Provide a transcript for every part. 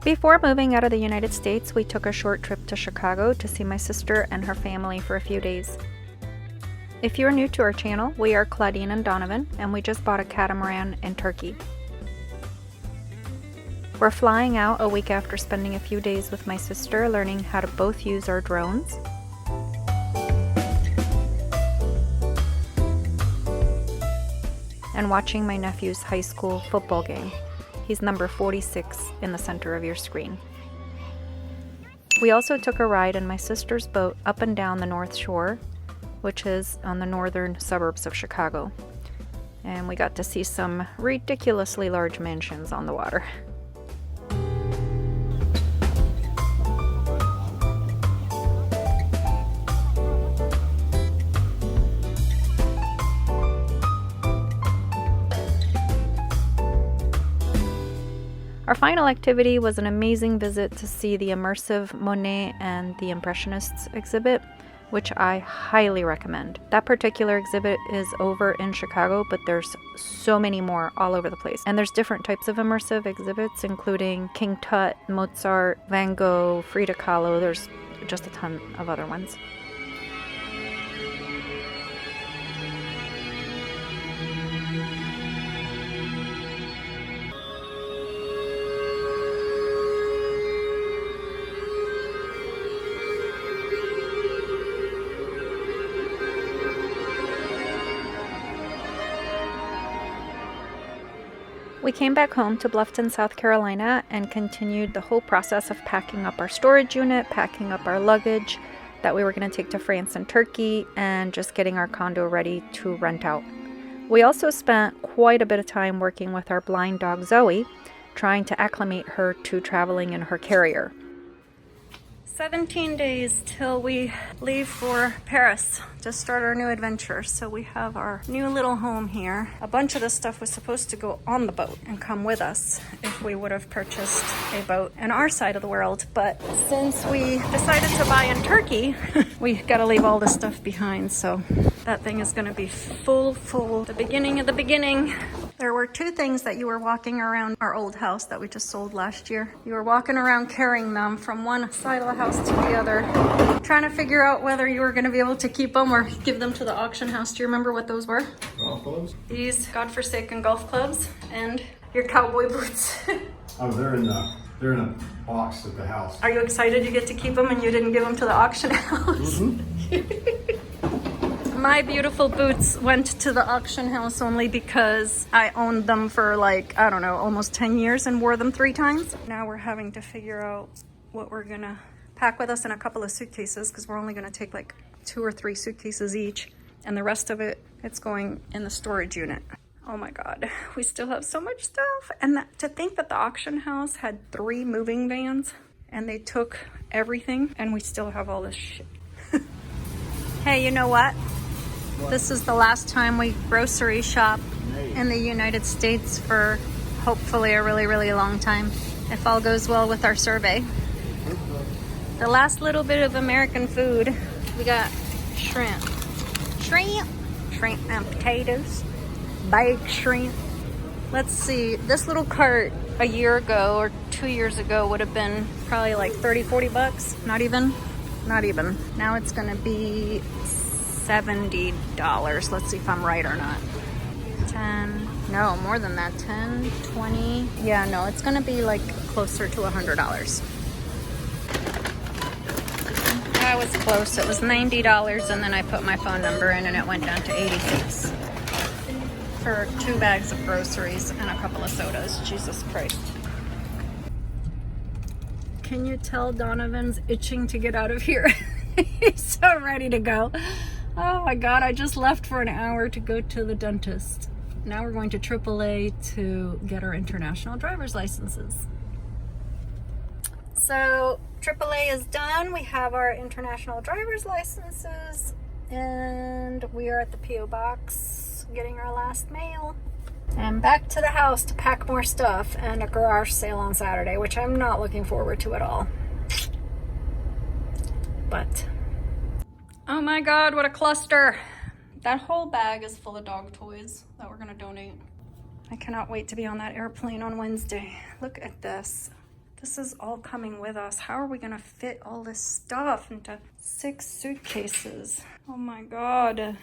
Before moving out of the United States, we took a short trip to Chicago to see my sister and her family for a few days. If you're new to our channel, we are Claudine and Donovan, and we just bought a catamaran in Turkey. We're flying out a week after spending a few days with my sister learning how to both use our drones. And watching my nephew's high school football game. He's number 46 in the center of your screen. We also took a ride in my sister's boat up and down the North Shore, which is on the northern suburbs of Chicago. And we got to see some ridiculously large mansions on the water. Our final activity was an amazing visit to see the immersive Monet and the Impressionists exhibit, which I highly recommend. That particular exhibit is over in Chicago, but there's so many more all over the place. And there's different types of immersive exhibits, including King Tut, Mozart, Van Gogh, Frida Kahlo. There's just a ton of other ones. We came back home to Bluffton, South Carolina, and continued the whole process of packing up our storage unit, packing up our luggage that we were going to take to France and Turkey, and just getting our condo ready to rent out. We also spent quite a bit of time working with our blind dog Zoe, trying to acclimate her to traveling in her carrier. 17 days till we leave for Paris to start our new adventure. So we have our new little home here. A bunch of this stuff was supposed to go on the boat and come with us if we would have purchased a boat in our side of the world. But since we decided to buy in Turkey, we gotta leave all this stuff behind. So that thing is gonna be full, the beginning of the beginning. There were two things that you were walking around our old house that we just sold last year. You were walking around carrying them from one side of the house to the other, trying to figure out whether you were going to be able to keep them or give them to the auction house. Do you remember what those were? Golf clubs? These godforsaken golf clubs and your cowboy boots. Oh, they're in a box at the house. Are you excited you get to keep them and you didn't give them to the auction house? Mm-hmm. My beautiful boots went to the auction house only because I owned them for like, I don't know, almost 10 years and wore them 3 times. Now we're having to figure out what we're gonna pack with us in a couple of suitcases because we're only gonna take like 2 or 3 suitcases each, and the rest of it's going in the storage unit. Oh my God, we still have so much stuff. And to think that the auction house had 3 moving vans and they took everything and we still have all this shit. Hey, you know what? This is the last time we grocery shop in the United States for hopefully a really, really long time, if all goes well with our survey. The last little bit of American food, we got shrimp and potatoes, baked shrimp. Let's see, this little cart a year ago or 2 years ago would have been probably like 30-40 bucks. Not even. Now it's gonna be $70. Let's see if I'm right or not. 10, no, more than that, 10, 20. Yeah, no, it's gonna be like closer to $100. I was close. It was $90, and then I put my phone number in and it went down to $86 for 2 bags of groceries and a couple of sodas. Jesus Christ. Can you tell Donovan's itching to get out of here? He's so ready to go. Oh my God, I just left for an hour to go to the dentist. Now we're going to AAA to get our international driver's licenses. So AAA is done. We have our international driver's licenses and we are at the P.O. box getting our last mail. And back to the house to pack more stuff and a garage sale on Saturday, which I'm not looking forward to at all. But, oh my God, what a cluster. That whole bag is full of dog toys that we're gonna donate. I cannot wait to be on that airplane on Wednesday. Look at this. This is all coming with us. How are we gonna fit all this stuff into 6 suitcases? Oh my God.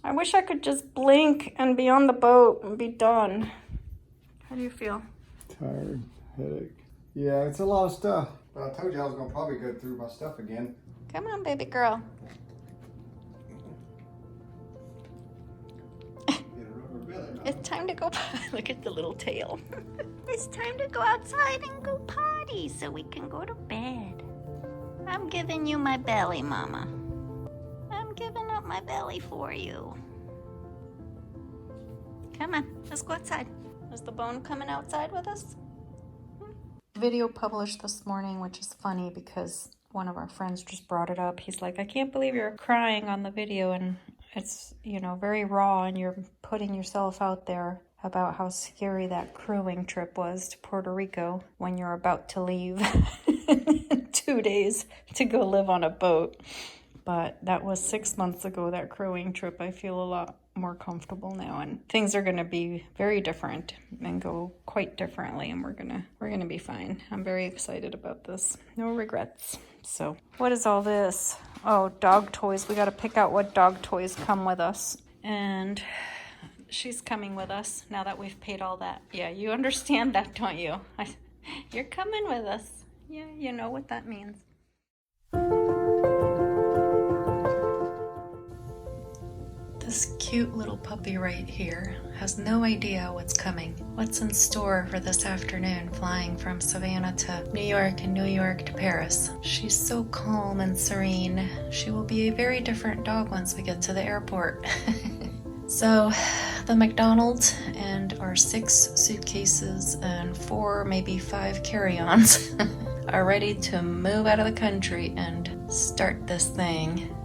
I wish I could just blink and be on the boat and be done. How do you feel? Tired, headache. Yeah, it's a lot of stuff. But I told you I was gonna probably go through my stuff again. Come on, baby girl. It's time to go. Look at the little tail. It's time to go outside and go potty so we can go to bed. I'm giving you my belly, Mama. I'm giving up my belly for you. Come on, let's go outside. Is the bone coming outside with us? Video published this morning, which is funny because one of our friends just brought it up. He's like, I can't believe you're crying on the video, and it's, you know, very raw, and you're putting yourself out there about how scary that crewing trip was to Puerto Rico when you're about to leave in 2 days to go live on a boat. But that was 6 months ago, that crewing trip. I feel a lot more comfortable now, and things are going to be very different and go quite differently, and we're gonna be fine. I'm very excited about this. No regrets. So what is all this? Oh, dog toys. We got to pick out what dog toys come with us, and she's coming with us now that we've paid all that. Yeah, you understand that, don't you? You're coming with us. Yeah, you know what that means. This cute little puppy right here has no idea what's coming, what's in store for this afternoon flying from Savannah to New York and New York to Paris. She's so calm and serene. She will be a very different dog once we get to the airport. So the McDonald's and our 6 suitcases and 4, maybe 5 carry-ons are ready to move out of the country and start this thing.